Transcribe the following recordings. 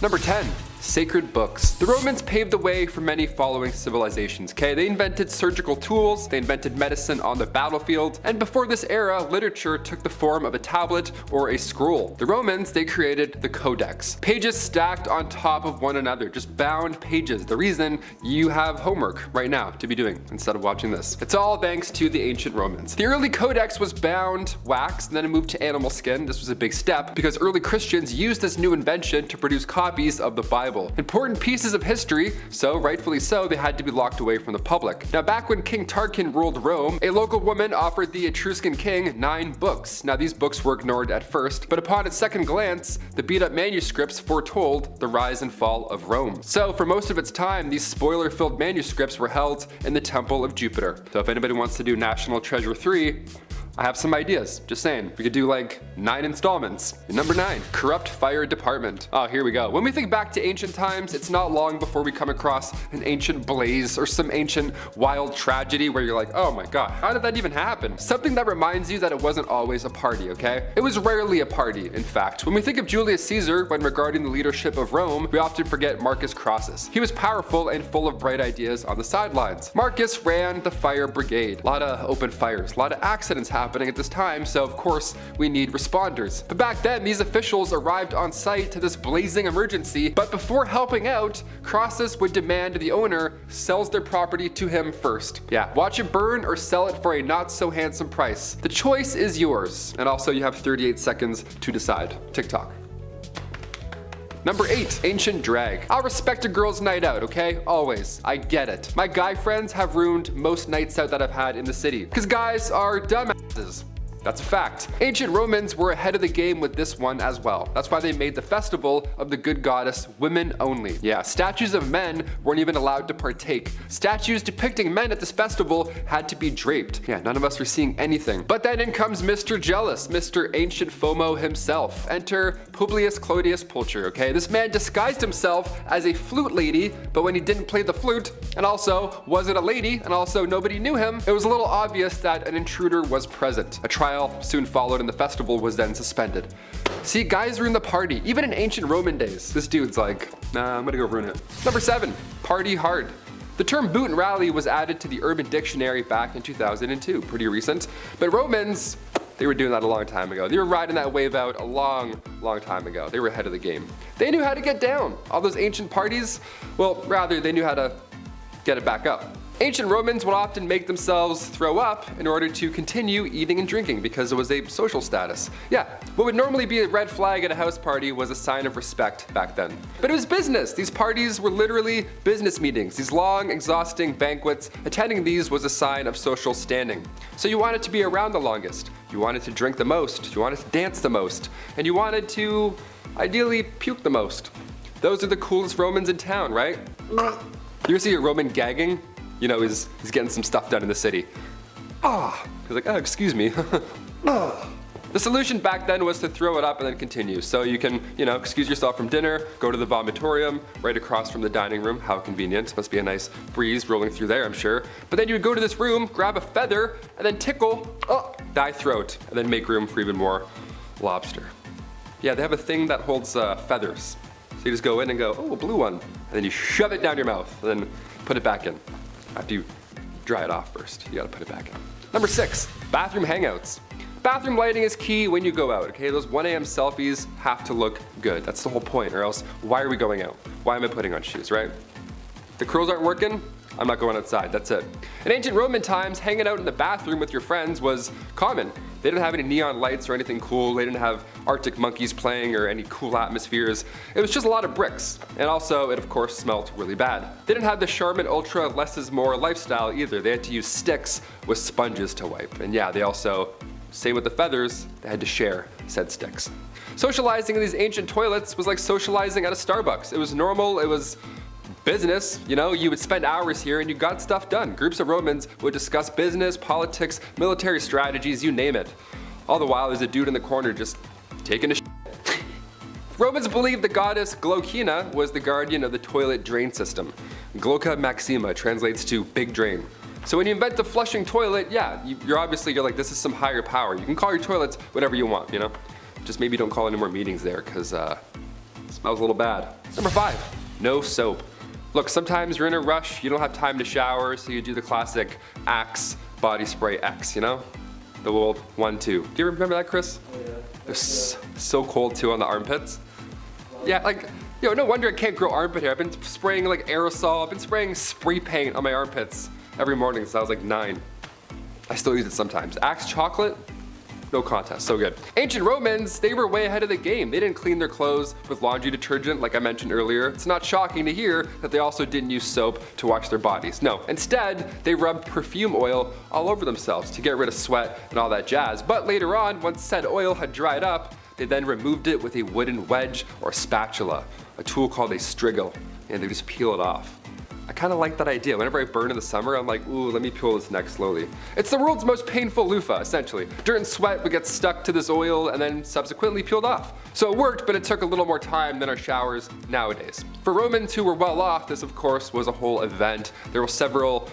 Number 10. Sacred books. The Romans paved the way for many following civilizations, okay? They invented surgical tools, they invented medicine on the battlefield, and before this era, literature took the form of a tablet or a scroll. The Romans, they created the Codex. Pages stacked on top of one another, just bound pages. The reason you have homework right now to be doing instead of watching this. It's all thanks to the ancient Romans. The early Codex was bound wax, and then it moved to animal skin. This was a big step because early Christians used this new invention to produce copies of the Bible. Important pieces of history, so rightfully so, they had to be locked away from the public. Now back when King Tarquin ruled Rome, a local woman offered the Etruscan king 9 books. Now these books were ignored at first, but upon its second glance, the beat up manuscripts foretold the rise and fall of Rome. So for most of its time, these spoiler-filled manuscripts were held in the Temple of Jupiter. So if anybody wants to do National Treasure 3, I have some ideas, just saying. We could do like 9 installments. Number 9, corrupt fire department. Oh, here we go. When we think back to ancient times, it's not long before we come across an ancient blaze or some ancient wild tragedy where you're like, oh my god, how did that even happen? Something that reminds you that it wasn't always a party, okay? It was rarely a party, in fact. When we think of Julius Caesar when regarding the leadership of Rome, we often forget Marcus Crassus. He was powerful and full of bright ideas on the sidelines. Marcus ran the fire brigade. A lot of open fires, a lot of accidents happening at this time, so of course we need responders. But back then, these officials arrived on site to this blazing emergency, but before helping out, Crassus would demand the owner sells their property to him first. Yeah, watch it burn or sell it for a not so handsome price. The choice is yours. And also you have 38 seconds to decide. TikTok. Number 8, ancient drag. I'll respect a girl's night out, okay? Always. I get it. My guy friends have ruined most nights out that I've had in the city, because guys are dumbasses. That's a fact. Ancient Romans were ahead of the game with this one as well. That's why they made the festival of the good goddess women only. Yeah, statues of men weren't even allowed to partake. Statues depicting men at this festival had to be draped. Yeah, none of us were seeing anything. But then in comes Mr. Jealous, Mr. Ancient FOMO himself. Enter Publius Clodius Pulcher, okay? This man disguised himself as a flute lady, but when he didn't play the flute, and also wasn't a lady, and also nobody knew him, it was a little obvious that an intruder was present. A trial soon followed and the festival was then suspended. See, guys ruin the party, even in ancient Roman days. This dude's like, nah, I'm gonna go ruin it. Number 7, party hard. The term boot and rally was added to the Urban Dictionary back in 2002, pretty recent. But Romans, they were doing that a long time ago. They were riding that wave out a long time ago. They were ahead of the game. They knew how to get down. All those ancient parties, well, rather, they knew how to get it back up. Ancient Romans would often make themselves throw up in order to continue eating and drinking because it was a social status. Yeah, what would normally be a red flag at a house party was a sign of respect back then. But it was business. These parties were literally business meetings. These long, exhausting banquets. Attending these was a sign of social standing. So you wanted to be around the longest. You wanted to drink the most. You wanted to dance the most. And you wanted to, ideally, puke the most. Those are the coolest Romans in town, right? You ever see a Roman gagging? You know, he's getting some stuff done in the city. He's like, oh, excuse me. The solution back then was to throw it up and then continue. So you can, excuse yourself from dinner, go to the vomitorium, right across from the dining room. How convenient. Must be a nice breeze rolling through there, I'm sure. But then you would go to this room, grab a feather, and then tickle, thy throat, and then make room for even more lobster. Yeah, they have a thing that holds feathers. So you just go in and go, oh, a blue one. And then you shove it down your mouth, and then put it back in. After you dry it off first, you gotta put it back in. Number 6, bathroom hangouts. Bathroom lighting is key when you go out, okay? Those 1 a.m. selfies have to look good. That's the whole point, or else why are we going out? Why am I putting on shoes, right? The curls aren't working, I'm not going outside, that's it. In ancient Roman times, hanging out in the bathroom with your friends was common. They didn't have any neon lights or anything cool. They didn't have Arctic monkeys playing or any cool atmospheres. It was just a lot of bricks. And also, it of course smelled really bad. They didn't have the Charmin Ultra less is more lifestyle either. They had to use sticks with sponges to wipe. And yeah, they also, same with the feathers, they had to share said sticks. Socializing in these ancient toilets was like socializing at a Starbucks. It was normal, it was business, you would spend hours here and you got stuff done. Groups of Romans would discuss business, politics, military strategies, you name it. All the while there's a dude in the corner just taking a shit. Romans believed the goddess Glaucina was the guardian of the toilet drain system. Glauca Maxima translates to big drain. So when you invent the flushing toilet, yeah, you're like, this is some higher power. You can call your toilets whatever you want, Just maybe don't call any more meetings there because it smells a little bad. Number 5, no soap. Look, sometimes you're in a rush, you don't have time to shower, so you do the classic Axe body spray X, you know? The old 1-2. Do you remember that, Chris? Oh, yeah. It was so cold too on the armpits. Yeah, like, no wonder I can't grow armpit hair. I've been spraying like aerosol, I've been spraying spray paint on my armpits every morning since I was like 9. I still use it sometimes. Axe chocolate, no contest, so good. Ancient Romans, they were way ahead of the game. They didn't clean their clothes with laundry detergent like I mentioned earlier. It's not shocking to hear that they also didn't use soap to wash their bodies. No, instead, they rubbed perfume oil all over themselves to get rid of sweat and all that jazz. But later on, once said oil had dried up, they then removed it with a wooden wedge or spatula, a tool called a strigil, and they just peel it off. I kind of like that idea. Whenever I burn in the summer, I'm like, ooh, let me peel this neck slowly. It's the world's most painful loofah, essentially. Dirt and sweat would get stuck to this oil and then subsequently peeled off. So it worked, but it took a little more time than our showers nowadays. For Romans who were well off, this of course was a whole event. There were several,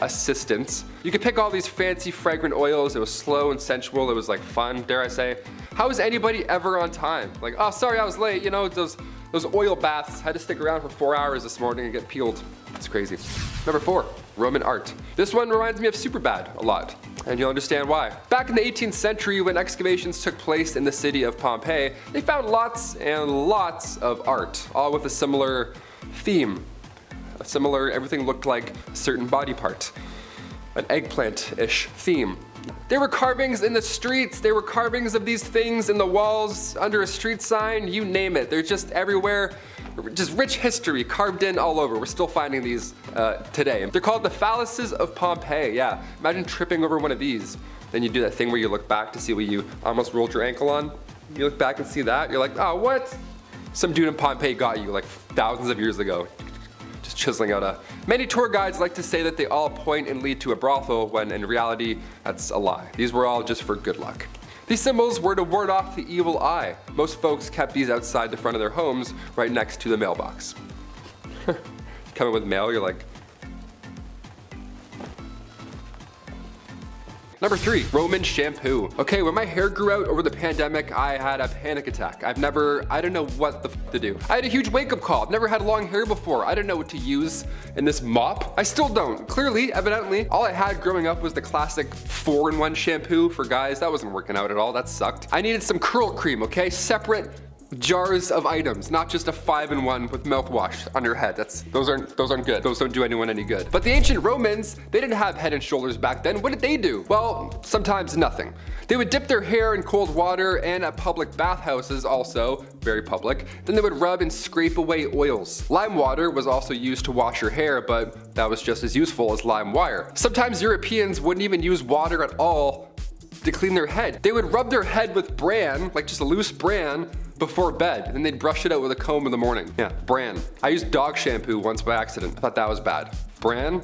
assistants. You could pick all these fancy fragrant oils. It was slow and sensual. It was like fun, dare I say. How is anybody ever on time? Like, oh, sorry, I was late. Those oil baths, had to stick around for 4 hours this morning and get peeled. It's crazy. Number 4, Roman art. This one reminds me of Superbad a lot, and you'll understand why. Back in the 18th century, when excavations took place in the city of Pompeii, they found lots and lots of art, all with a similar theme. Everything looked like a certain body part. An eggplant-ish theme. There were carvings in the streets, there were carvings of these things in the walls, under a street sign, you name it. They're just everywhere. Just rich history carved in all over. We're still finding these today. They're called the phalluses of Pompeii. Yeah, imagine tripping over one of these. Then you do that thing where you look back to see what you almost rolled your ankle on. You look back and see that, you're like, oh, what? Some dude in Pompeii got you like thousands of years ago. Just chiseling out a... Many tour guides like to say that they all point and lead to a brothel, when in reality, that's a lie. These were all just for good luck. These symbols were to ward off the evil eye. Most folks kept these outside the front of their homes, right next to the mailbox. Coming with mail, you're like... Number 3, Roman shampoo. Okay, when my hair grew out over the pandemic, I had a panic attack. I don't know what the f to do. I had a huge wake-up call. I've never had long hair before. I didn't know what to use in this mop. I still don't. Clearly, evidently, all I had growing up was the classic 4-in-1 shampoo for guys. That wasn't working out at all. That sucked. I needed some curl cream, okay? Separate jars of items, not just a 5-in-1 with mouthwash on your head. Those aren't good. Those don't do anyone any good. But the ancient Romans, they didn't have Head and Shoulders back then. What did they do? Well, sometimes nothing. They would dip their hair in cold water, and at public bathhouses also, very public, then they would rub and scrape away oils. Lime water was also used to wash your hair, but that was just as useful as lime wire. Sometimes Europeans wouldn't even use water at all to clean their head. They would rub their head with bran, like just a loose bran, before bed, and then they'd brush it out with a comb in the morning. Yeah, bran. I used dog shampoo once by accident. I thought that was bad. Bran?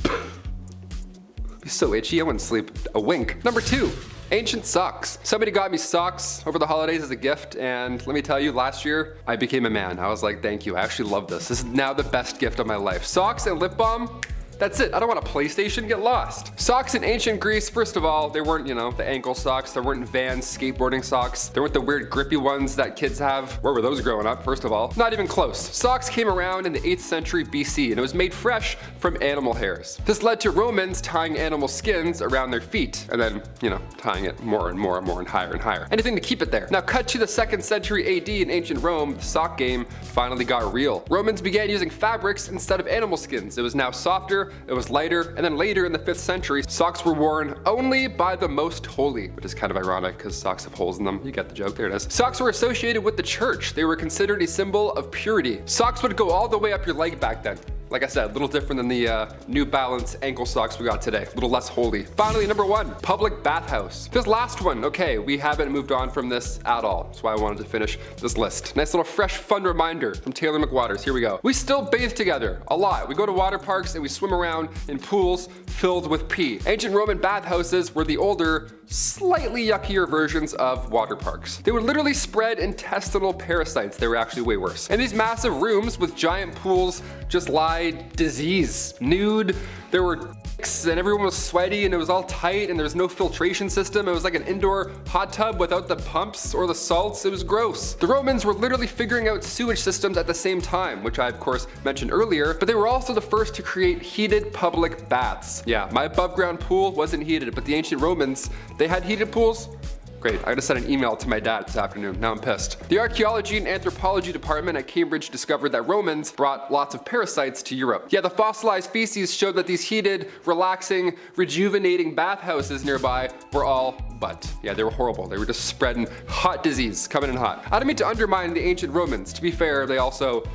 It'd be so itchy, I wouldn't sleep a wink. Number 2, ancient socks. Somebody got me socks over the holidays as a gift, and let me tell you, last year, I became a man. I was like, thank you, I actually love this. This is now the best gift of my life. Socks and lip balm, that's it. I don't want a PlayStation, get lost. Socks in ancient Greece, first of all, they weren't, the ankle socks. There weren't Vans skateboarding socks. There weren't the weird grippy ones that kids have. Where were those growing up, first of all? Not even close. Socks came around in the 8th century BC, and it was made fresh from animal hairs. This led to Romans tying animal skins around their feet, and then, tying it more and more and more and higher. Anything to keep it there. Now cut to the 2nd century AD in ancient Rome, the sock game finally got real. Romans began using fabrics instead of animal skins. It was now softer, it was lighter, and then later in the 5th century, socks were worn only by the most holy, which is kind of ironic because socks have holes in them. You get the joke, there it is. Socks were associated with the church. They were considered a symbol of purity. Socks would go all the way up your leg back then. Like I said, a little different than the New Balance ankle socks we got today. A little less holy. Finally, number 1, public bathhouse. This last one, okay, we haven't moved on from this at all. That's why I wanted to finish this list. Nice little fresh, fun reminder from Taylor McWaters. Here we go. We still bathe together, a lot. We go to water parks and we swim around in pools filled with pee. Ancient Roman bathhouses were the older, slightly yuckier versions of water parks. They would literally spread intestinal parasites. They were actually way worse. And these massive rooms with giant pools just lie disease, nude. There were and everyone was sweaty and it was all tight and there was no filtration system. It was like an indoor hot tub without the pumps or the salts. It was gross. The Romans were literally figuring out sewage systems at the same time, which I of course mentioned earlier, but they were also the first to create heated public baths. Yeah, my above ground pool wasn't heated, but the ancient Romans, they had heated pools. Great, I gotta send an email to my dad this afternoon, now I'm pissed. The archaeology and anthropology department at Cambridge discovered that Romans brought lots of parasites to Europe. Yeah, the fossilized feces showed that these heated, relaxing, rejuvenating bathhouses nearby were all butt. Yeah, they were horrible. They were just spreading hot disease, coming in hot. I don't mean to undermine the ancient Romans. To be fair, they also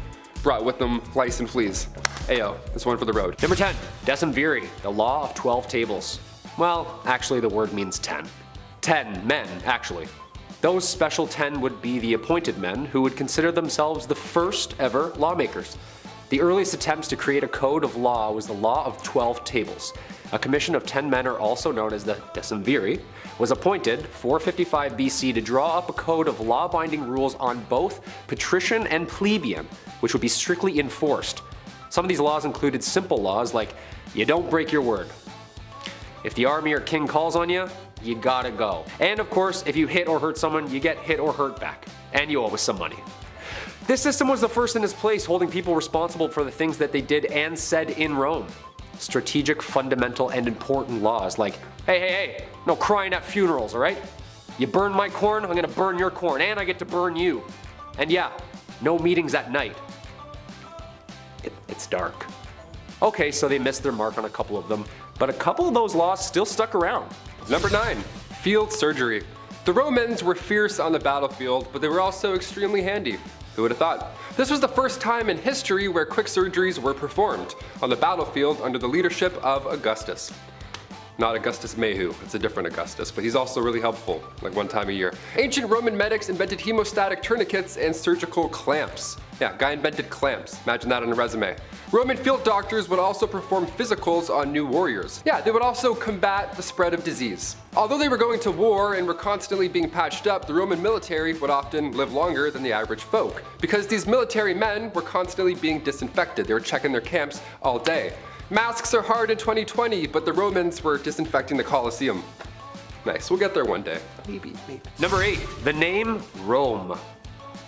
brought with them lice and fleas. Ayo, this one for the road. Number 10, Decemviri, the law of 12 tables. Well, actually the word means 10. 10 men, actually. Those special 10 would be the appointed men who would consider themselves the first ever lawmakers. The earliest attempts to create a code of law was the law of 12 tables. A commission of 10 men, are also known as the Decemviri, was appointed 455 BC to draw up a code of law-binding rules on both patrician and plebeian, which would be strictly enforced. Some of these laws included simple laws like, you don't break your word. If the army or king calls on you, you gotta go. And of course, if you hit or hurt someone, you get hit or hurt back. And you owe us some money. This system was the first in its place, holding people responsible for the things that they did and said in Rome. Strategic, fundamental, and important laws like, hey, no crying at funerals, alright? You burn my corn, I'm gonna burn your corn, and I get to burn you. And yeah, no meetings at night. It's dark. Okay, so they missed their mark on a couple of them, but a couple of those laws still stuck around. Number 9, field surgery. The Romans were fierce on the battlefield, but they were also extremely handy. Who would have thought? This was the first time in history where quick surgeries were performed on the battlefield under the leadership of Augustus. Not Augustus Mayhew, it's a different Augustus, but he's also really helpful, like one time a year. Ancient Roman medics invented hemostatic tourniquets and surgical clamps. Yeah, guy invented clamps, imagine that on a resume. Roman field doctors would also perform physicals on new warriors. Yeah, they would also combat the spread of disease. Although they were going to war and were constantly being patched up, the Roman military would often live longer than the average folk, because these military men were constantly being disinfected. They were checking their camps all day. Masks are hard in 2020, but the Romans were disinfecting the Colosseum. Nice, we'll get there one day. Maybe. Number 8, the name Rome.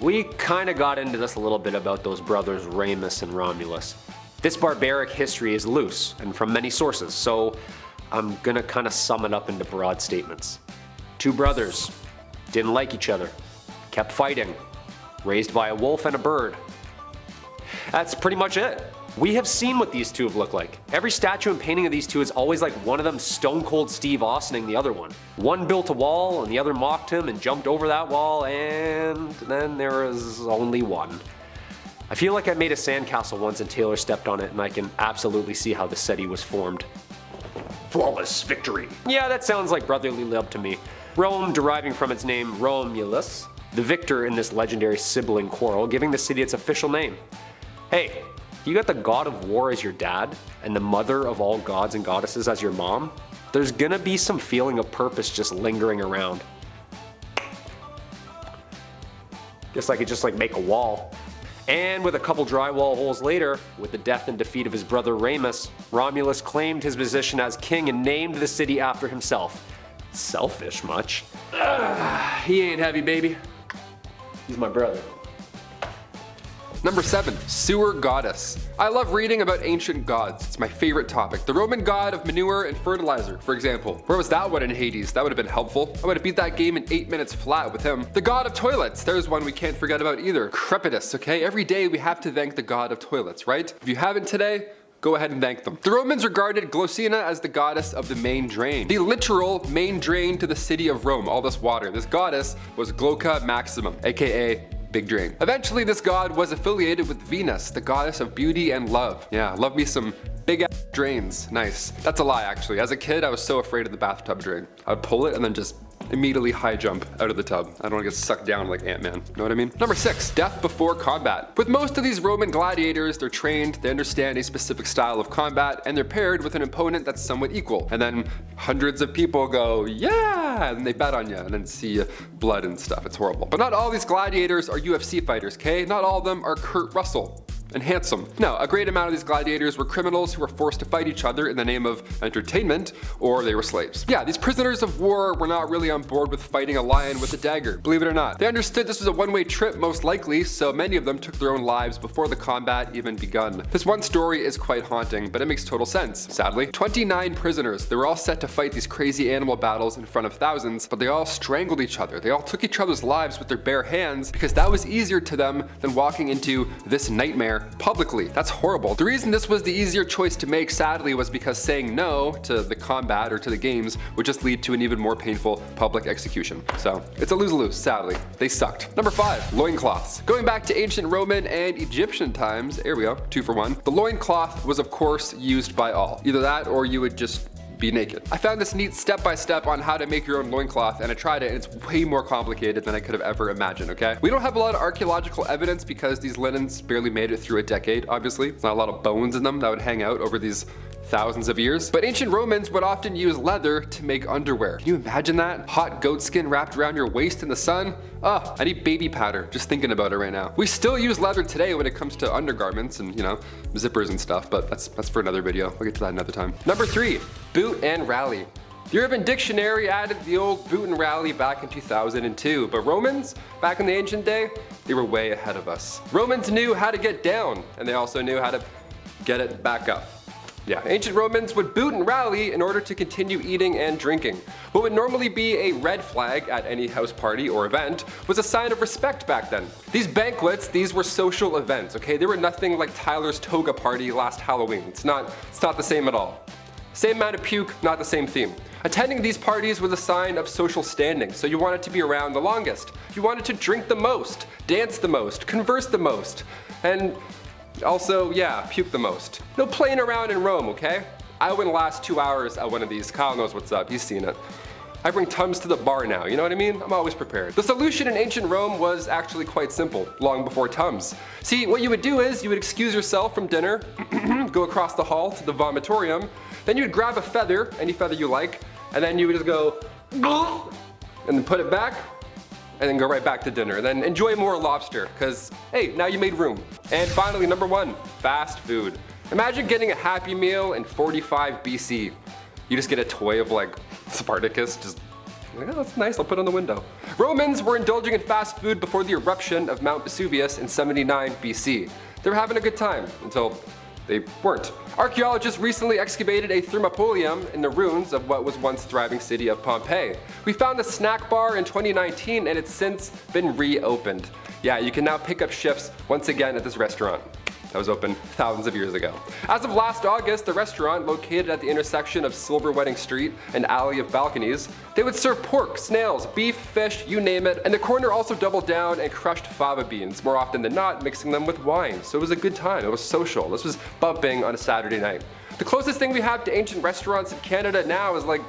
We kinda got into this a little bit about those brothers Remus and Romulus. This barbaric history is loose and from many sources, so I'm gonna kinda sum it up into broad statements. Two brothers, didn't like each other, kept fighting, raised by a wolf and a bird. That's pretty much it. We have seen what these two have looked like. Every statue and painting of these two is always like one of them stone cold Steve Austining the other one. One built a wall and the other mocked him and jumped over that wall, and then there is only one. I feel like I made a sandcastle once and Taylor stepped on it, and I can absolutely see how the city was formed. Flawless victory. Yeah, that sounds like brotherly love to me. Rome deriving from its name Romulus, the victor in this legendary sibling quarrel, giving the city its official name. Hey, you got the god of war as your dad, and the mother of all gods and goddesses as your mom, there's gonna be some feeling of purpose just lingering around. Guess I could just make a wall. And with a couple drywall holes later, with the death and defeat of his brother Remus, Romulus claimed his position as king and named the city after himself. Selfish much? He ain't heavy, baby. He's my brother. Number 7, sewer goddess. I love reading about ancient gods. It's my favorite topic. The Roman god of manure and fertilizer, for example. Where was that one in Hades? That would have been helpful. I would have beat that game in 8 minutes flat with him. The god of toilets. There's one we can't forget about either. Crepitus, okay? Every day we have to thank the god of toilets, right? If you haven't today, go ahead and thank them. The Romans regarded Glossina as the goddess of the main drain. The literal main drain to the city of Rome, all this water. This goddess was Glauca Maximum, aka Big Drain. Eventually this god was affiliated with Venus, the goddess of beauty and love. Yeah, love me some big ass drains. Nice. That's a lie actually. As a kid I was so afraid of the bathtub drain. I would pull it and then just immediately high jump out of the tub. I don't want to get sucked down like Ant-Man. Know what I mean? Number 6, death before combat. With most of these Roman gladiators, they're trained, they understand a specific style of combat, and they're paired with an opponent that's somewhat equal. And then hundreds of people go, yeah, and they bet on you and then see blood and stuff. It's horrible. But not all these gladiators are UFC fighters, okay? Not all of them are Kurt Russell. and handsome. Now, a great amount of these gladiators were criminals who were forced to fight each other in the name of entertainment, or they were slaves. Yeah, these prisoners of war were not really on board with fighting a lion with a dagger, believe it or not. They understood this was a one-way trip most likely, so many of them took their own lives before the combat even begun. This one story is quite haunting, but it makes total sense. Sadly, 29 prisoners, they were all set to fight these crazy animal battles in front of thousands, but they all strangled each other. They all took each other's lives with their bare hands because that was easier to them than walking into this nightmare publicly. That's horrible. The reason this was the easier choice to make, sadly, was because saying no to the combat or to the games would just lead to an even more painful public execution. So it's a lose-lose, sadly. They sucked. Number 5, loincloths. Going back to ancient Roman and Egyptian times, here we go, 2 for 1. The loincloth was of course used by all. Either that or you would just be naked. I found this neat step-by-step on how to make your own loincloth, and I tried it, and it's way more complicated than I could have ever imagined, okay? We don't have a lot of archaeological evidence because these linens barely made it through a decade, obviously. There's not a lot of bones in them that would hang out over these thousands of years. But ancient Romans would often use leather to make underwear. Can you imagine that? Hot goat skin wrapped around your waist in the sun? I need baby powder just thinking about it right now. We still use leather today when it comes to undergarments and, you know, zippers and stuff, but that's for another video. We'll get to that another time. Number 3, boot and rally. The Urban Dictionary added the old boot and rally back in 2002, but Romans, back in the ancient day, they were way ahead of us. Romans knew how to get down, and they also knew how to get it back up. Yeah, ancient Romans would boot and rally in order to continue eating and drinking. What would normally be a red flag at any house party or event was a sign of respect back then. These banquets, these were social events, okay? They were nothing like Tyler's toga party last Halloween. It's not the same at all. Same amount of puke, not the same theme. Attending these parties was a sign of social standing, so you wanted to be around the longest. You wanted to drink the most, dance the most, converse the most, and also, yeah, puke the most. No playing around in Rome, okay? I wouldn't last 2 hours at one of these. Kyle knows what's up, he's seen it. I bring Tums to the bar now, you know what I mean? I'm always prepared. The solution in ancient Rome was actually quite simple, long before Tums. See, what you would do is you would excuse yourself from dinner, go across the hall to the vomitorium, then you'd grab a feather, any feather you like, and then you would just go, and then put it back, and then go right back to dinner. Then enjoy more lobster, because hey, now you made room. And finally, number 1, fast food. Imagine getting a Happy Meal in 45 BC. You just get a toy of like Spartacus, just, oh, that's nice, I'll put it on the window. Romans were indulging in fast food before the eruption of Mount Vesuvius in 79 BC. They were having a good time until they weren't. Archaeologists recently excavated a thermopolium in the ruins of what was once thriving city of Pompeii. We found the snack bar in 2019 and it's since been reopened. Yeah, you can now pick up shifts once again at this restaurant that was open thousands of years ago. As of last August, the restaurant, located at the intersection of Silver Wedding Street and Alley of Balconies, they would serve pork, snails, beef, fish, you name it, and the corner also doubled down and crushed fava beans, more often than not mixing them with wine. So it was a good time, it was social. This was bumping on a Saturday night. The closest thing we have to ancient restaurants in Canada now is like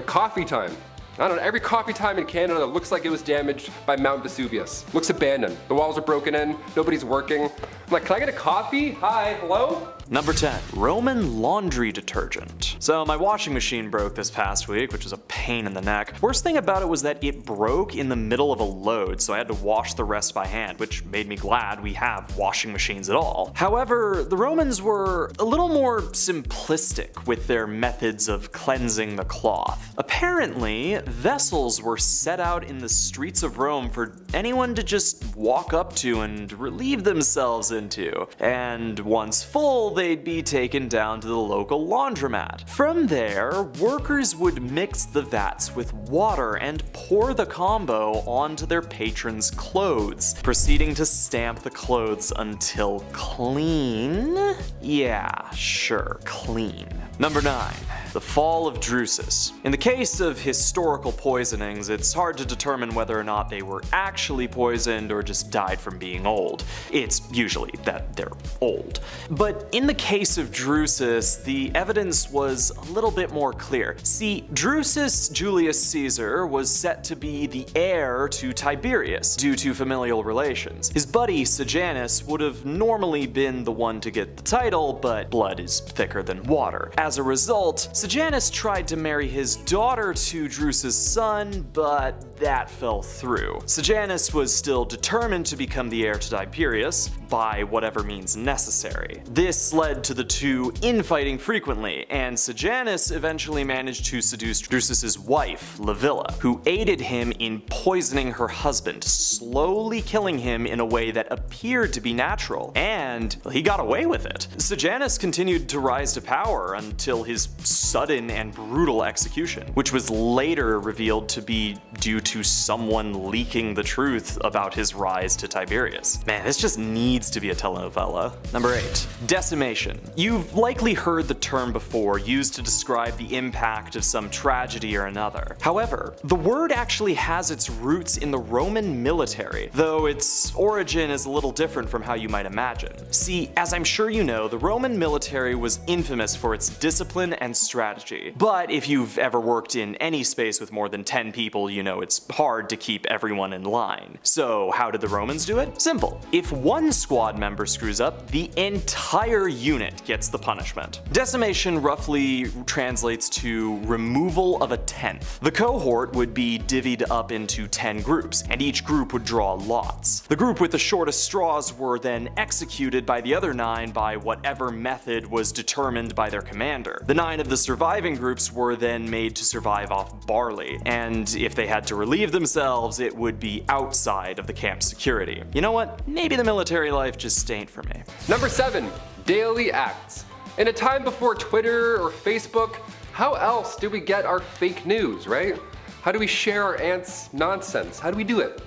coffee time. I don't know, every coffee time in Canada looks like it was damaged by Mount Vesuvius. Looks abandoned. The walls are broken in, nobody's working. I'm like, can I get a coffee? Hi, hello? Number 10, Roman laundry detergent. So my washing machine broke this past week, which was a pain in the neck. Worst thing about it was that it broke in the middle of a load, so I had to wash the rest by hand, which made me glad we have washing machines at all. However, the Romans were a little more simplistic with their methods of cleansing the cloth. Apparently, vessels were set out in the streets of Rome for anyone to just walk up to and relieve themselves into. And once full, they'd be taken down to the local laundromat. From there, workers would mix the vats with water and pour the combo onto their patrons' clothes, proceeding to stamp the clothes until clean? Yeah, sure, clean. Number 9, the fall of Drusus. In the case of historical poisonings, it's hard to determine whether or not they were actually poisoned or just died from being old. It's usually that they're old. But in the case of Drusus, the evidence was a little bit more clear. See, Drusus Julius Caesar was set to be the heir to Tiberius due to familial relations. His buddy Sejanus would have normally been the one to get the title, but blood is thicker than water. As a result, Sejanus tried to marry his daughter to Drusus's son, but that fell through. Sejanus was still determined to become the heir to Tiberius by whatever means necessary. This led to the two infighting frequently, and Sejanus eventually managed to seduce Drusus's wife, Livilla, who aided him in poisoning her husband, slowly killing him in a way that appeared to be natural, and he got away with it. Sejanus continued to rise to power until his sudden and brutal execution, which was later revealed to be due to someone leaking the truth about his rise to Tiberius. Man, this just needs to be a telenovela. Number 8. Decimation. You've likely heard the term before, used to describe the impact of some tragedy or another. However, the word actually has its roots in the Roman military, though its origin is a little different from how you might imagine. See, as I'm sure you know, the Roman military was infamous for its discipline and strategy. But if you've ever worked in any space with more than 10 people, you know it's hard to keep everyone in line. So how did the Romans do it? Simple. If one squad member screws up, the entire unit gets the punishment. Decimation roughly translates to removal of a tenth. The cohort would be divvied up into 10 groups, and each group would draw lots. The group with the shortest straws were then executed by the other 9 by whatever method was determined by their commander. The 9 of the surviving groups were then made to survive off barley, and if they had to relieve themselves, it would be outside of the camp's security. You know what? Maybe the military life just ain't for me. Number 7. Daily acts. In a time before Twitter or Facebook, how else do we get our fake news, right? How do we share our aunt's nonsense? How do we do it?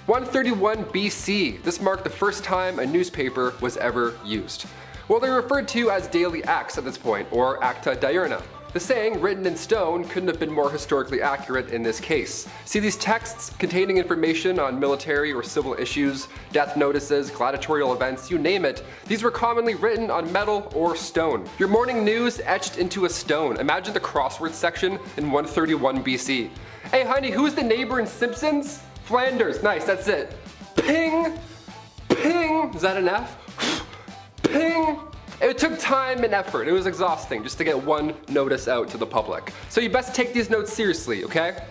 131 BC, this marked the first time a newspaper was ever used. Well, they're referred to as daily acts at this point, or acta diurna. The saying, written in stone, couldn't have been more historically accurate in this case. See, these texts containing information on military or civil issues, death notices, gladiatorial events, you name it, these were commonly written on metal or stone. Your morning news etched into a stone. Imagine the crossword section in 131 BC. Hey honey, who's the neighbor in Simpsons? Flanders, nice, that's it. Ping, ping, is that an F? Ping. It took time and effort. It was exhausting just to get one notice out to the public. So you best take these notes seriously, okay?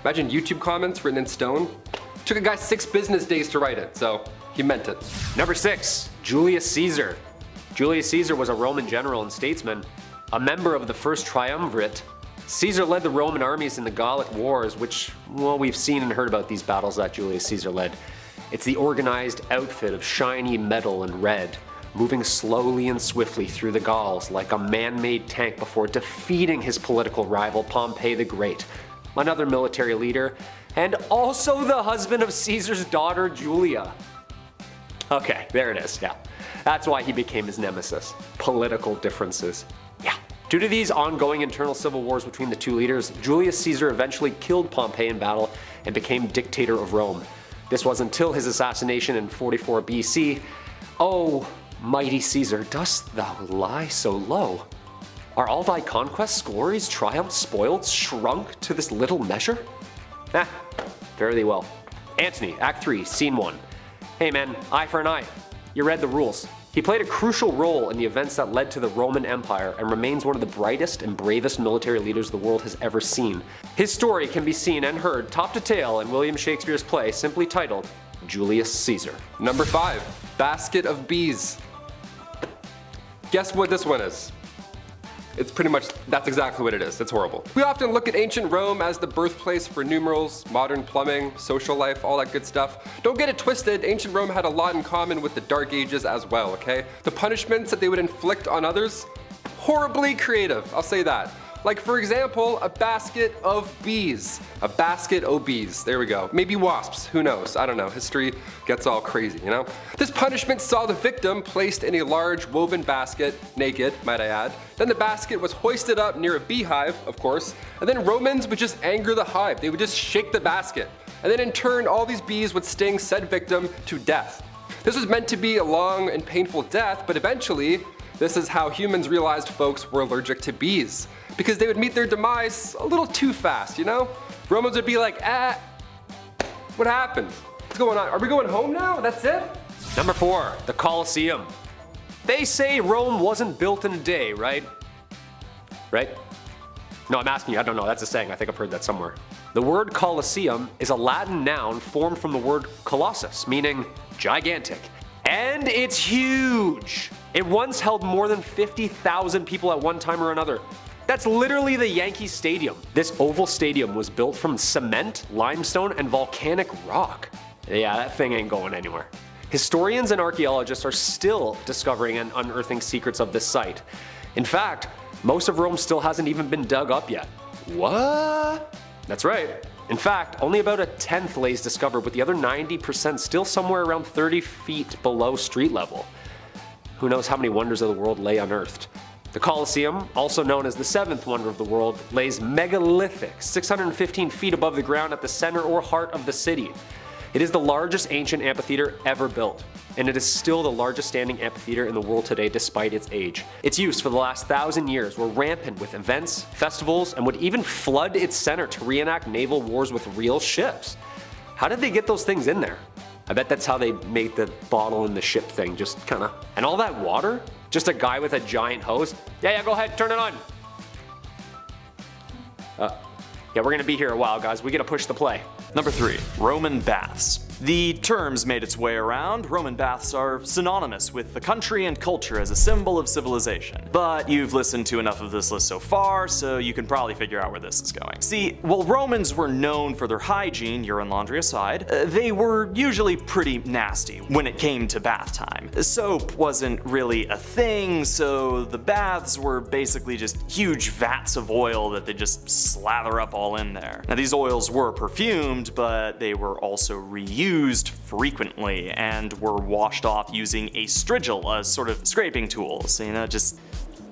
Imagine YouTube comments written in stone. Took a guy 6 business days to write it, so he meant it. Number 6. Julius Caesar. Julius Caesar was a Roman general and statesman, a member of the first triumvirate. Caesar led the Roman armies in the Gallic Wars, which, well, we've seen and heard about these battles that Julius Caesar led. It's the organized outfit of shiny metal and red, moving slowly and swiftly through the Gauls like a man-made tank before defeating his political rival Pompey the Great, another military leader, and also the husband of Caesar's daughter Julia. Okay, there it is, yeah. That's why he became his nemesis. Political differences. Yeah. Due to these ongoing internal civil wars between the two leaders, Julius Caesar eventually killed Pompey in battle and became dictator of Rome. This was until his assassination in 44 BC. Oh, mighty Caesar, dost thou lie so low? Are all thy conquests, glories, triumphs, spoils shrunk to this little measure? Fare thee well. Antony, Act 3, Scene 1. Hey man, eye for an eye. You read the rules. He played a crucial role in the events that led to the Roman Empire and remains one of the brightest and bravest military leaders the world has ever seen. His story can be seen and heard top to tail in William Shakespeare's play simply titled Julius Caesar. Number 5. Basket of bees. Guess what this one is? It's pretty much, that's exactly what it is. It's horrible. We often look at ancient Rome as the birthplace for numerals, modern plumbing, social life, all that good stuff. Don't get it twisted, ancient Rome had a lot in common with the Dark Ages as well, okay? The punishments that they would inflict on others, horribly creative, I'll say that. Like for example, a basket of bees. A basket of bees, there we go. Maybe wasps, who knows, I don't know. History gets all crazy, you know? This punishment saw the victim placed in a large woven basket, naked, might I add. Then the basket was hoisted up near a beehive, of course, and then Romans would just anger the hive. They would just shake the basket. And then in turn, all these bees would sting said victim to death. This was meant to be a long and painful death, but eventually, this is how humans realized folks were allergic to bees, because they would meet their demise a little too fast, you know? Romans would be like, what happened? What's going on? Are we going home now? That's it? Number 4, the Colosseum. They say Rome wasn't built in a day, right? Right? No, I'm asking you, I don't know, that's a saying, I think I've heard that somewhere. The word colosseum is a Latin noun formed from the word colossus, meaning gigantic. And it's huge! It once held more than 50,000 people at one time or another. That's literally the Yankee Stadium. This oval stadium was built from cement, limestone, and volcanic rock. Yeah, that thing ain't going anywhere. Historians and archaeologists are still discovering and unearthing secrets of this site. In fact, most of Rome still hasn't even been dug up yet. What? That's right. In fact, only about a tenth lays discovered, with the other 90% still somewhere around 30 feet below street level. Who knows how many wonders of the world lay unearthed. The Colosseum, also known as the seventh wonder of the world, lays megalithic, 615 feet above the ground at the center or heart of the city. It is the largest ancient amphitheater ever built, and it is still the largest standing amphitheater in the world today despite its age. Its use for the last 1,000 years were rampant with events, festivals, and would even flood its center to reenact naval wars with real ships. How did they get those things in there? I bet that's how they made the bottle in the ship thing, just kinda. And all that water? Just a guy with a giant hose? Yeah, go ahead, turn it on. Yeah, we're gonna be here a while, guys. We gotta push the play. Number 3. Roman baths. The terms made its way around. Roman baths are synonymous with the country and culture as a symbol of civilization. But you've listened to enough of this list so far, so you can probably figure out where this is going. See, while Romans were known for their hygiene, urine laundry aside, they were usually pretty nasty when it came to bath time. Soap wasn't really a thing, so the baths were basically just huge vats of oil that they just slather up all in there. Now these oils were perfumed, but they were also reused frequently and were washed off using a strigil, a sort of scraping tool, so just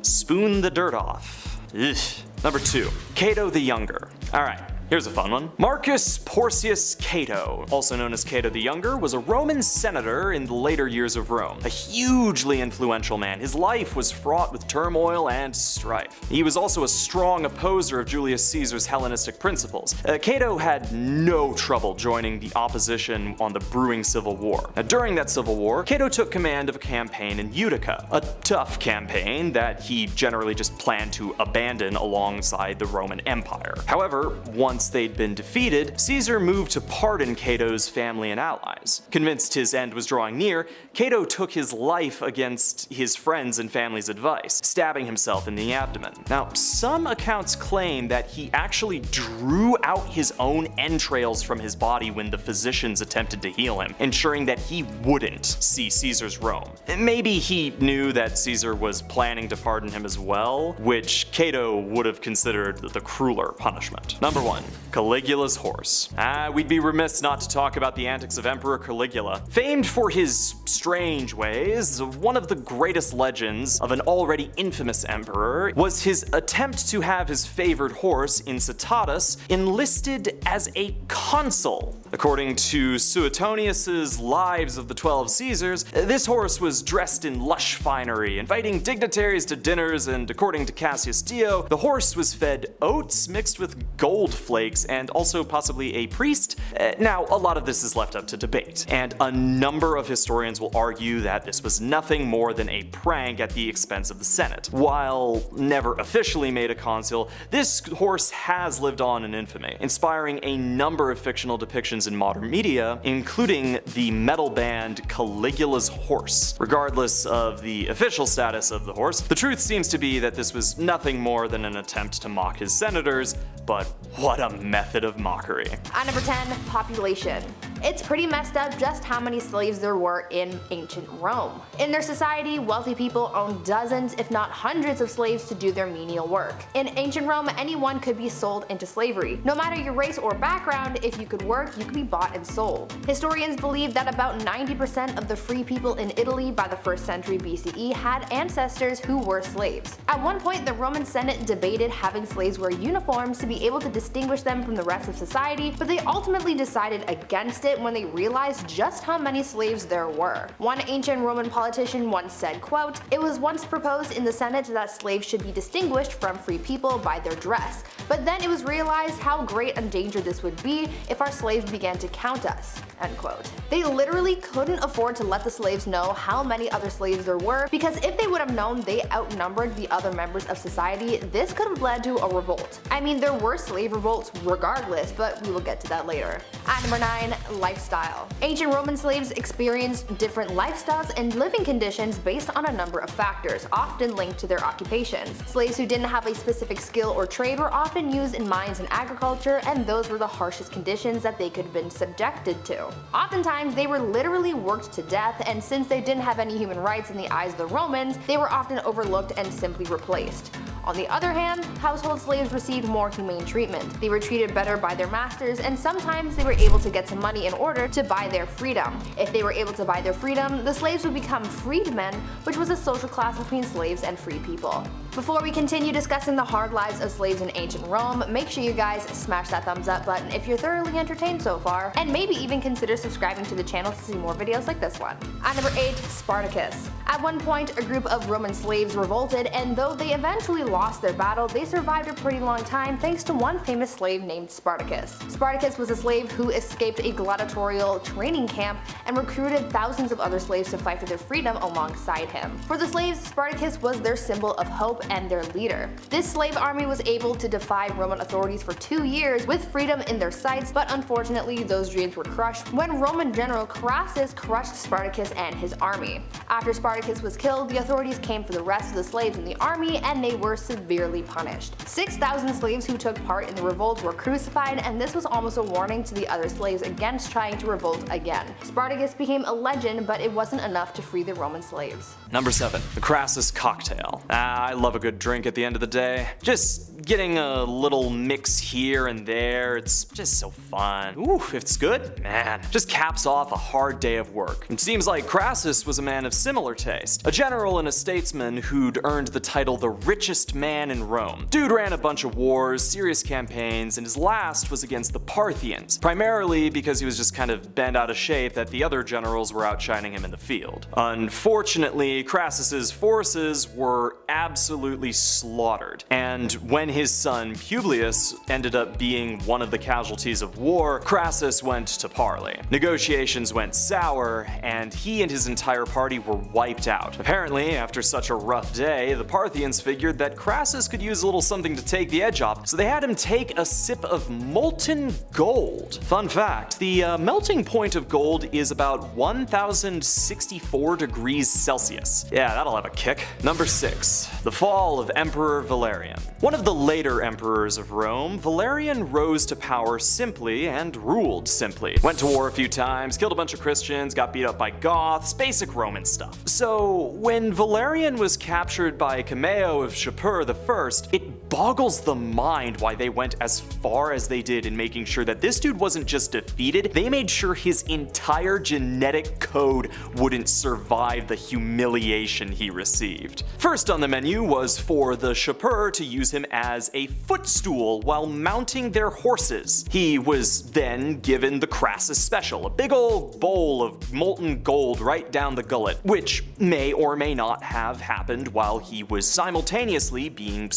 spoon the dirt off. Ugh. Number 2. Cato the Younger. Alright, here's a fun one. Marcus Porcius Cato, also known as Cato the Younger, was a Roman senator in the later years of Rome. A hugely influential man, his life was fraught with turmoil and strife. He was also a strong opposer of Julius Caesar's Hellenistic principles. Cato had no trouble joining the opposition on the brewing civil war. Now, during that civil war, Cato took command of a campaign in Utica, a tough campaign that he generally just planned to abandon alongside the Roman Empire. However, once they'd been defeated, Caesar moved to pardon Cato's family and allies. Convinced his end was drawing near, Cato took his life against his friends' and family's advice, stabbing himself in the abdomen. Now, some accounts claim that he actually drew out his own entrails from his body when the physicians attempted to heal him, ensuring that he wouldn't see Caesar's Rome. Maybe he knew that Caesar was planning to pardon him as well, which Cato would have considered the crueler punishment. Number 1. Caligula's horse. We'd be remiss not to talk about the antics of Emperor Caligula. Famed for his strange ways, one of the greatest legends of an already infamous emperor was his attempt to have his favored horse, Incitatus, enlisted as a consul. According to Suetonius's Lives of the 12 Caesars, this horse was dressed in lush finery, inviting dignitaries to dinners, and according to Cassius Dio, the horse was fed oats mixed with gold flakes and also possibly a priest. Now, a lot of this is left up to debate, and a number of historians will argue that this was nothing more than a prank at the expense of the Senate. While never officially made a consul, this horse has lived on in infamy, inspiring a number of fictional depictions in modern media, including the metal band Caligula's Horse. Regardless of the official status of the horse, the truth seems to be that this was nothing more than an attempt to mock his senators, but what a method of mockery. At number 10, population. It's pretty messed up just how many slaves there were in ancient Rome. In their society, wealthy people owned dozens, if not hundreds of slaves to do their menial work. In ancient Rome, anyone could be sold into slavery. No matter your race or background, if you could work, you could be bought and sold. Historians believe that about 90% of the free people in Italy by the 1st century BCE had ancestors who were slaves. At one point, the Roman Senate debated having slaves wear uniforms to be able to distinguish them from the rest of society, but they ultimately decided against it split when they realized just how many slaves there were. One ancient Roman politician once said, quote, "It was once proposed in the Senate that slaves should be distinguished from free people by their dress, but then it was realized how great a danger this would be if our slaves began to count us." End quote. They literally couldn't afford to let the slaves know how many other slaves there were, because if they would have known they outnumbered the other members of society, this could have led to a revolt. I mean, there were slave revolts regardless, but we will get to that later. At number 9, lifestyle. Ancient Roman slaves experienced different lifestyles and living conditions based on a number of factors, often linked to their occupations. Slaves who didn't have a specific skill or trade were often used in mines and agriculture, and those were the harshest conditions that they could have been subjected to. Oftentimes, they were literally worked to death, and since they didn't have any human rights in the eyes of the Romans, they were often overlooked and simply replaced. On the other hand, household slaves received more humane treatment. They were treated better by their masters, and sometimes they were able to get some money in order to buy their freedom. If they were able to buy their freedom, the slaves would become freedmen, which was a social class between slaves and free people. Before we continue discussing the hard lives of slaves in ancient Rome, make sure you guys smash that thumbs up button if you're thoroughly entertained so far, and maybe even consider subscribing to the channel to see more videos like this one. At number 8, Spartacus. At one point, a group of Roman slaves revolted, and though they eventually lost their battle, they survived a pretty long time thanks to one famous slave named Spartacus. Spartacus was a slave who escaped a gladiatorial training camp and recruited thousands of other slaves to fight for their freedom alongside him. For the slaves, Spartacus was their symbol of hope and their leader. This slave army was able to defy Roman authorities for 2 years with freedom in their sights, but unfortunately those dreams were crushed when Roman general Crassus crushed Spartacus and his army. After Spartacus was killed, the authorities came for the rest of the slaves in the army, and they were severely punished. 6,000 slaves who took part in the revolt were crucified, and this was almost a warning to the other slaves against trying to revolt again. Spartacus became a legend, but it wasn't enough to free the Roman slaves. Number 7, the Crassus Cocktail. I love a good drink at the end of the day. Just getting a little mix here and there, it's just so fun. Ooh, if it's good, man, just caps off a hard day of work. It seems like Crassus was a man of similar taste, a general and a statesman who'd earned the title the richest man in Rome. Dude ran a bunch of wars, serious campaigns, and his last was against the Parthians, primarily because he was just kind of bent out of shape that the other generals were outshining him in the field. Unfortunately, Crassus's forces were absolutely slaughtered, and when his son Publius ended up being one of the casualties of war, Crassus went to parley. Negotiations went sour, and he and his entire party were wiped out. Apparently, after such a rough day, the Parthians figured that Crassus could use a little something to take the edge off, so they had him take a sip of molten gold. Fun fact, the melting point of gold is about 1064 degrees Celsius. Yeah, that'll have a kick. Number 6, the fall of Emperor Valerian. One of the later emperors of Rome, Valerian rose to power simply and ruled simply. Went to war a few times, killed a bunch of Christians, got beat up by Goths, basic Roman stuff. So when Valerian was captured by Cameo of Shapur I, it boggles the mind why they went as far as they did in making sure that this dude wasn't just defeated, they made sure his entire genetic code wouldn't survive the humiliation he received. First on the menu was for the Shapur to use him as a footstool while mounting their horses. He was then given the Crassus special, a big old bowl of molten gold right down the gullet, which may or may not have happened while he was simultaneously being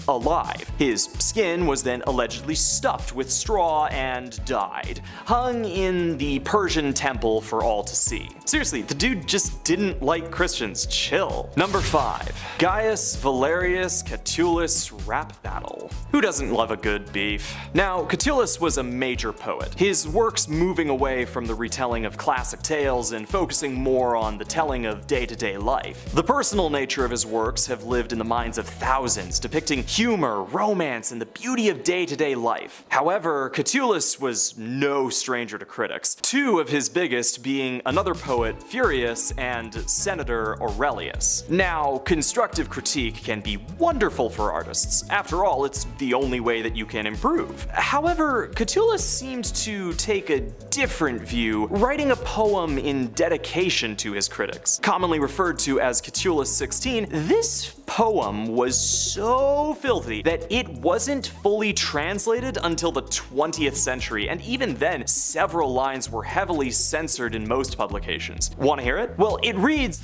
alive. His skin was then allegedly stuffed with straw and dyed, hung in the Persian temple for all to see. Seriously, the dude just didn't like Christians. Chill. Number 5, Gaius Valerius Catullus rap battle. Who doesn't love a good beef? Now, Catullus was a major poet, his works moving away from the retelling of classic tales and focusing more on the telling of day-to-day life. The personal nature of his works have lived in the minds of thousands, depicting humor, romance, and the beauty of day-to-day life. However, Catullus was no stranger to critics, 2 of his biggest being another poet, Furius, and Senator Aurelius. Now, constructive critique can be wonderful for artists. After all, it's the only way that you can improve. However, Catullus seemed to take a different view, writing a poem in dedication to his critics. Commonly referred to as Catullus 16, this poem was so filthy that it wasn't fully translated until the 20th century, and even then, several lines were heavily censored in most publications. Want to hear it? Well, it reads...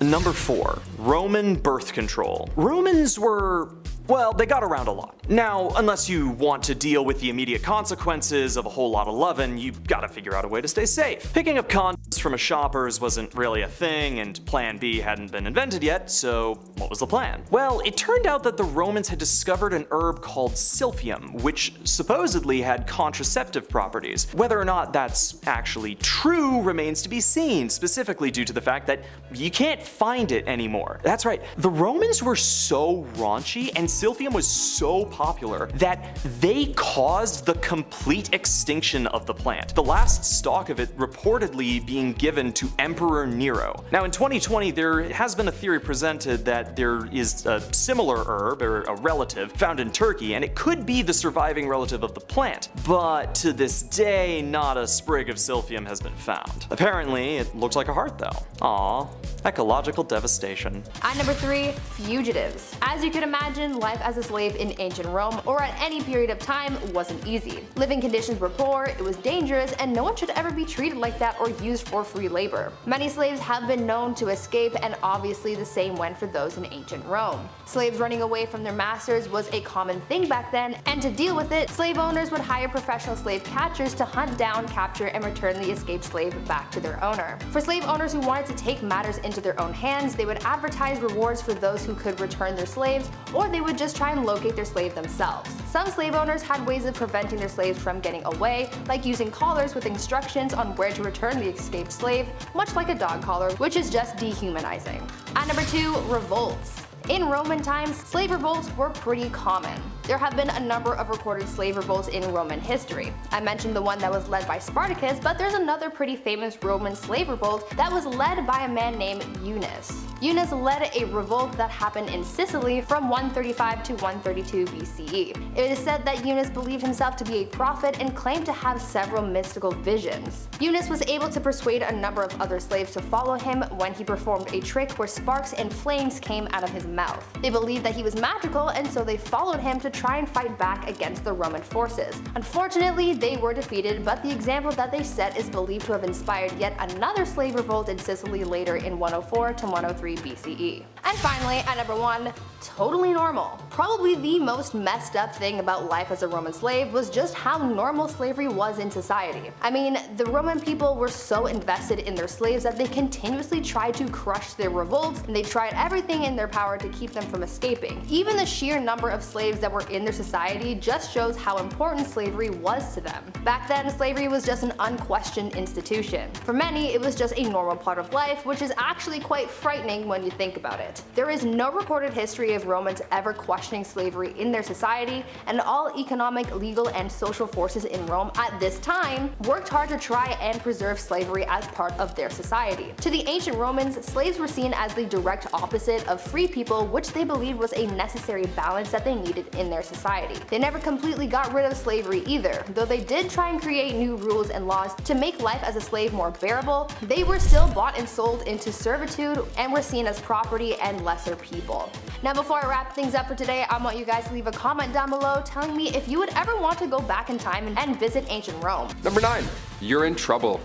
Number 4. Roman birth control. Romans were... well, they got around a lot. Now, unless you want to deal with the immediate consequences of a whole lot of lovin', you've gotta figure out a way to stay safe. Picking up condoms from a shopper's wasn't really a thing, and Plan B hadn't been invented yet, so what was the plan? Well, it turned out that the Romans had discovered an herb called silphium, which supposedly had contraceptive properties. Whether or not that's actually true remains to be seen, specifically due to the fact that you can't find it anymore. That's right, the Romans were so raunchy and silphium was so popular that they caused the complete extinction of the plant, the last stock of it reportedly being given to Emperor Nero. Now in 2020 there has been a theory presented that there is a similar herb, or a relative, found in Turkey, and it could be the surviving relative of the plant, but to this day not a sprig of silphium has been found. Apparently it looks like a heart though. Aww, ecological devastation. At number 3, fugitives. As you can imagine, life as a slave in ancient Rome, or at any period of time, wasn't easy. Living conditions were poor, it was dangerous, and no one should ever be treated like that or used for free labor. Many slaves have been known to escape, and obviously the same went for those in ancient Rome. Slaves running away from their masters was a common thing back then, and to deal with it, slave owners would hire professional slave catchers to hunt down, capture, and return the escaped slave back to their owner. For slave owners who wanted to take matters into their own hands, they would advertise rewards for those who could return their slaves, or they would just try and locate their slave themselves. Some slave owners had ways of preventing their slaves from getting away, like using collars with instructions on where to return the escaped slave, much like a dog collar, which is just dehumanizing. At number 2, revolts. In Roman times, slave revolts were pretty common. There have been a number of recorded slave revolts in Roman history. I mentioned the one that was led by Spartacus, but there's another pretty famous Roman slave revolt that was led by a man named Eunice. Eunice led a revolt that happened in Sicily from 135 to 132 BCE. It is said that Eunice believed himself to be a prophet and claimed to have several mystical visions. Eunice was able to persuade a number of other slaves to follow him when he performed a trick where sparks and flames came out of his mouth. They believed that he was magical, and so they followed him to try and fight back against the Roman forces. Unfortunately, they were defeated, but the example that they set is believed to have inspired yet another slave revolt in Sicily later in 104 to 103 BCE. And finally, at number 1, totally normal. Probably the most messed up thing about life as a Roman slave was just how normal slavery was in society. I mean, the Roman people were so invested in their slaves that they continuously tried to crush their revolts, and they tried everything in their power to keep them from escaping. Even the sheer number of slaves that were in their society just shows how important slavery was to them. Back then, slavery was just an unquestioned institution. For many, it was just a normal part of life, which is actually quite frightening when you think about it. There is no recorded history of Romans ever questioning slavery in their society, and all economic, legal, and social forces in Rome at this time worked hard to try and preserve slavery as part of their society. To the ancient Romans, slaves were seen as the direct opposite of free people, which they believed was a necessary balance that they needed in their society. They never completely got rid of slavery either. Though they did try and create new rules and laws to make life as a slave more bearable, they were still bought and sold into servitude and were seen as property and lesser people. Now, before I wrap things up for today, I want you guys to leave a comment down below telling me if you would ever want to go back in time and visit ancient Rome. Number 9. Urine Trouble.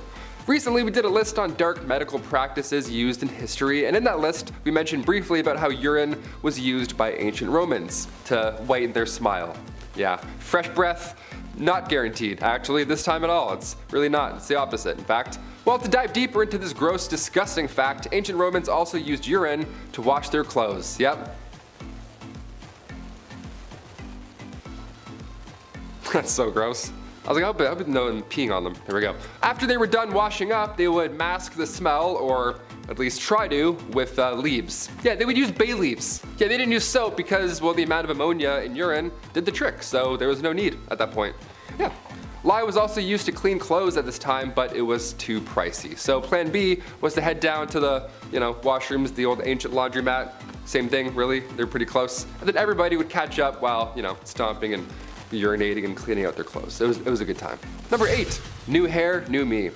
Recently we did a list on dark medical practices used in history, and in that list we mentioned briefly about how urine was used by ancient Romans to whiten their smile. Yeah, fresh breath, not guaranteed actually this time at all. It's really not, it's the opposite in fact. Well, to dive deeper into this gross, disgusting fact, ancient Romans also used urine to wash their clothes. Yep. That's so gross. I was like, I hope no one peeing on them. Here we go. After they were done washing up, they would mask the smell, or at least try to, with leaves. Yeah, they would use bay leaves. Yeah, they didn't use soap because, well, the amount of ammonia in urine did the trick, so there was no need at that point. Yeah. Lye was also used to clean clothes at this time, but it was too pricey. So plan B was to head down to the, washrooms, the old ancient laundromat. Same thing, really, they're pretty close. And then everybody would catch up while, stomping and urinating and cleaning out their clothes. It was a good time. Number 8, new hair, new me.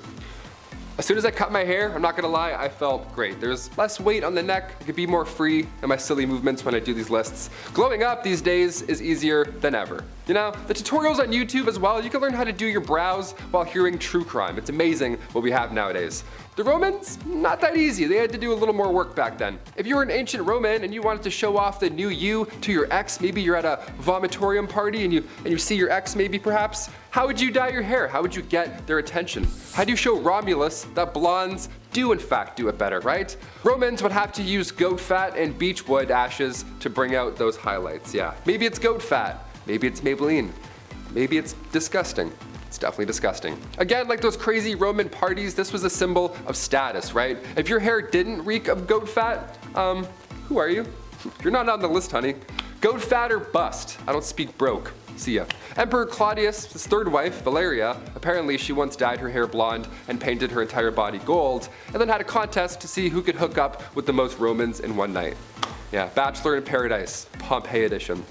As soon as I cut my hair, I'm not gonna lie, I felt great. There's less weight on the neck, I could be more free in my silly movements when I do these lists. Glowing up these days is easier than ever. You know, the tutorials on YouTube as well, you can learn how to do your brows while hearing true crime. It's amazing what we have nowadays. The Romans, not that easy. They had to do a little more work back then. If you were an ancient Roman and you wanted to show off the new you to your ex, maybe you're at a vomitorium party and you see your ex maybe perhaps, how would you dye your hair? How would you get their attention? How do you show Romulus that blondes do in fact do it better, right? Romans would have to use goat fat and beechwood ashes to bring out those highlights, yeah. Maybe it's goat fat, maybe it's Maybelline, maybe it's disgusting. It's definitely disgusting. Again, like those crazy Roman parties, this was a symbol of status, right? If your hair didn't reek of goat fat, who are you? You're not on the list, honey. Goat fat or bust. I don't speak broke. See ya. Emperor Claudius, his third wife, Valeria, apparently she once dyed her hair blonde and painted her entire body gold, and then had a contest to see who could hook up with the most Romans in one night. Yeah, Bachelor in Paradise, Pompeii edition.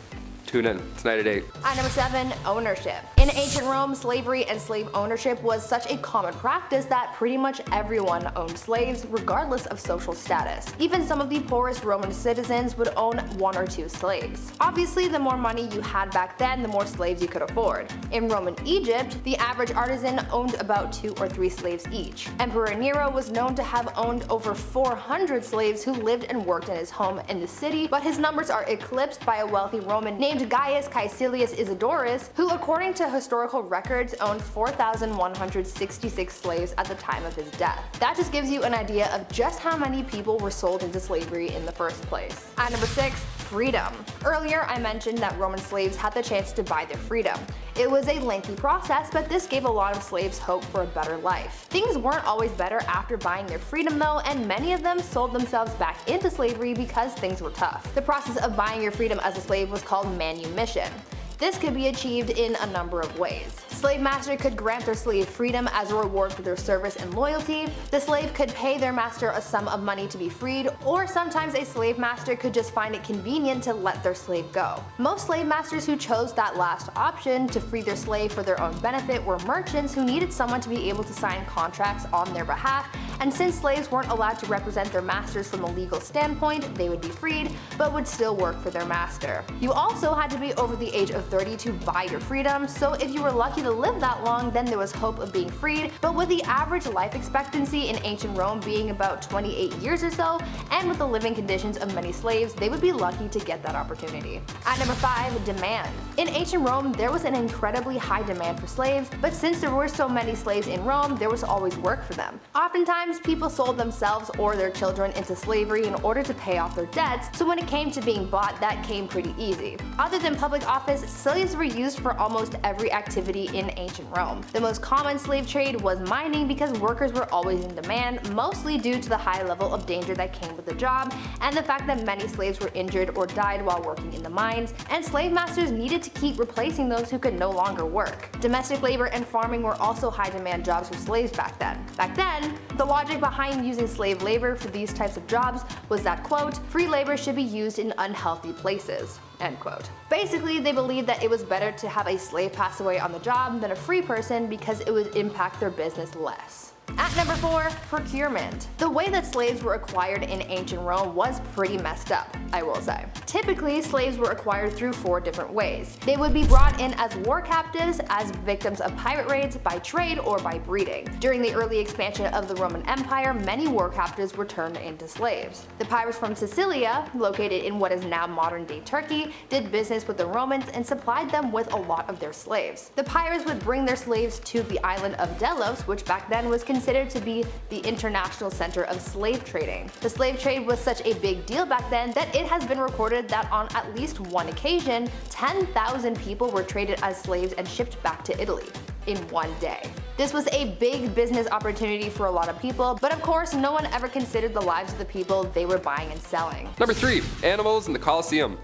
Tune in, tonight at 8. At number 7, ownership. In ancient Rome, slavery and slave ownership was such a common practice that pretty much everyone owned slaves regardless of social status. Even some of the poorest Roman citizens would own 1 or 2 slaves. Obviously, the more money you had back then, the more slaves you could afford. In Roman Egypt, the average artisan owned about 2 or 3 slaves each. Emperor Nero was known to have owned over 400 slaves who lived and worked in his home in the city, but his numbers are eclipsed by a wealthy Roman named Gaius Caecilius Isidorus, who according to historical records owned 4,166 slaves at the time of his death. That just gives you an idea of just how many people were sold into slavery in the first place. At number 6, freedom. Earlier I mentioned that Roman slaves had the chance to buy their freedom. It was a lengthy process, but this gave a lot of slaves hope for a better life. Things weren't always better after buying their freedom though, and many of them sold themselves back into slavery because things were tough. The process of buying your freedom as a slave was called manumission. This could be achieved in a number of ways. Slave master could grant their slave freedom as a reward for their service and loyalty. The slave could pay their master a sum of money to be freed, or sometimes a slave master could just find it convenient to let their slave go. Most slave masters who chose that last option to free their slave for their own benefit were merchants who needed someone to be able to sign contracts on their behalf, and since slaves weren't allowed to represent their masters from a legal standpoint, they would be freed, but would still work for their master. You also had to be over the age of 30 to buy your freedom, so if you were lucky to live that long, then there was hope of being freed, but with the average life expectancy in ancient Rome being about 28 years or so, and with the living conditions of many slaves, they would be lucky to get that opportunity. At number 5, demand. In ancient Rome, there was an incredibly high demand for slaves, but since there were so many slaves in Rome, there was always work for them. Oftentimes, people sold themselves or their children into slavery in order to pay off their debts, so when it came to being bought, that came pretty easy. Other than public office, slaves were used for almost every activity in ancient Rome. The most common slave trade was mining because workers were always in demand, mostly due to the high level of danger that came with the job, and the fact that many slaves were injured or died while working in the mines, and slave masters needed to keep replacing those who could no longer work. Domestic labor and farming were also high demand jobs for slaves back then. Back then, the logic behind using slave labor for these types of jobs was that, quote, free labor should be used in unhealthy places. End quote. Basically, they believed that it was better to have a slave pass away on the job than a free person because it would impact their business less. At number 4, procurement. The way that slaves were acquired in ancient Rome was pretty messed up, I will say. Typically, slaves were acquired through 4 different ways. They would be brought in as war captives, as victims of pirate raids, by trade, or by breeding. During the early expansion of the Roman Empire, many war captives were turned into slaves. The pirates from Sicilia, located in what is now modern-day Turkey, did business with the Romans and supplied them with a lot of their slaves. The pirates would bring their slaves to the island of Delos, which back then was considered to be the international center of slave trading. The slave trade was such a big deal back then that it has been recorded that on at least one occasion, 10,000 people were traded as slaves and shipped back to Italy in one day. This was a big business opportunity for a lot of people, but of course no one ever considered the lives of the people they were buying and selling. Number 3, animals in the Colosseum.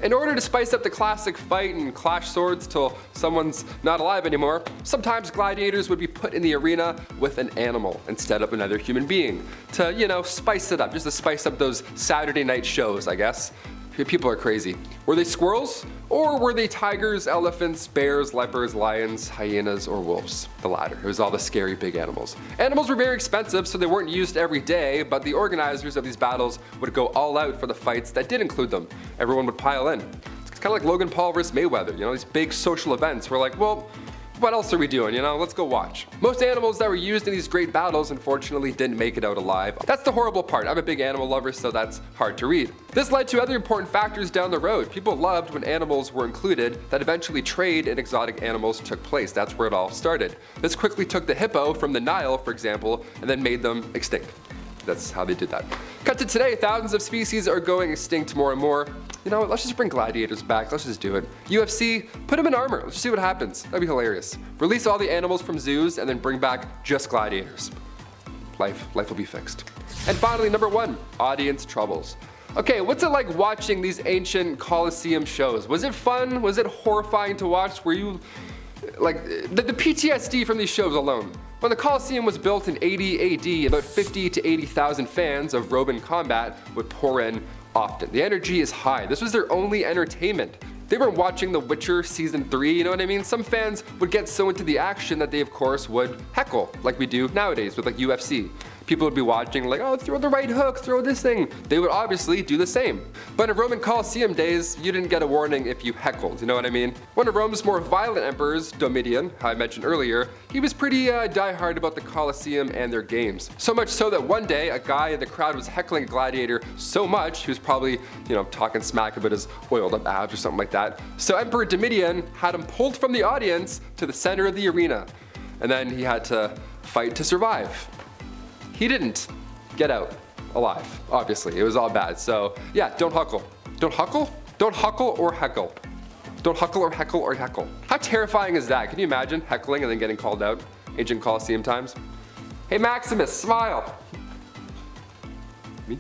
In order to spice up the classic fight and clash swords till someone's not alive anymore, sometimes gladiators would be put in the arena with an animal instead of another human being to, spice it up, just to spice up those Saturday night shows, I guess. People are crazy. Were they squirrels? Or were they tigers, elephants, bears, leopards, lions, hyenas, or wolves? The latter. It was all the scary big animals. Animals were very expensive, so they weren't used every day, but the organizers of these battles would go all out for the fights that did include them. Everyone would pile in. It's kind of like Logan Paul versus Mayweather, you know, these big social events. We're like, well, what else are we doing, you know? Let's go watch. Most animals that were used in these great battles unfortunately didn't make it out alive. That's the horrible part. I'm a big animal lover, so that's hard to read. This led to other important factors down the road. People loved when animals were included, that eventually trade in exotic animals took place. That's where it all started. This quickly took the hippo from the Nile, for example, and then made them extinct. That's how they did that. Cut to today, thousands of species are going extinct more and more. You know what, let's just bring gladiators back, let's just do it. UFC, put them in armor, let's just see what happens. That'd be hilarious. Release all the animals from zoos and then bring back just gladiators. Life will be fixed. And finally, number 1, audience troubles. Okay, what's it like watching these ancient Colosseum shows? Was it fun? Was it horrifying to watch? Were you, like, the PTSD from these shows alone? When the Colosseum was built in 80 AD, about 50 to 80,000 fans of Roman combat would pour in often. The energy is high. This was their only entertainment. They weren't watching The Witcher season 3, you know what I mean? Some fans would get so into the action that they of course would heckle, like we do nowadays with like UFC. People would be watching like, oh, throw the right hook, throw this thing. They would obviously do the same. But in Roman Colosseum days, you didn't get a warning if you heckled, you know what I mean? One of Rome's more violent emperors, Domitian, who I mentioned earlier, he was pretty die-hard about the Colosseum and their games. So much so that one day, a guy in the crowd was heckling a gladiator so much, he was probably, you know, talking smack about his oiled up abs or something like that. So Emperor Domitian had him pulled from the audience to the center of the arena. And then he had to fight to survive. He didn't get out alive, obviously. It was all bad. So yeah, don't huckle. Don't huckle? Don't huckle or heckle. Don't huckle or heckle or heckle. How terrifying is that? Can you imagine heckling and then getting called out? Ancient Colosseum times. Hey Maximus, smile. Me?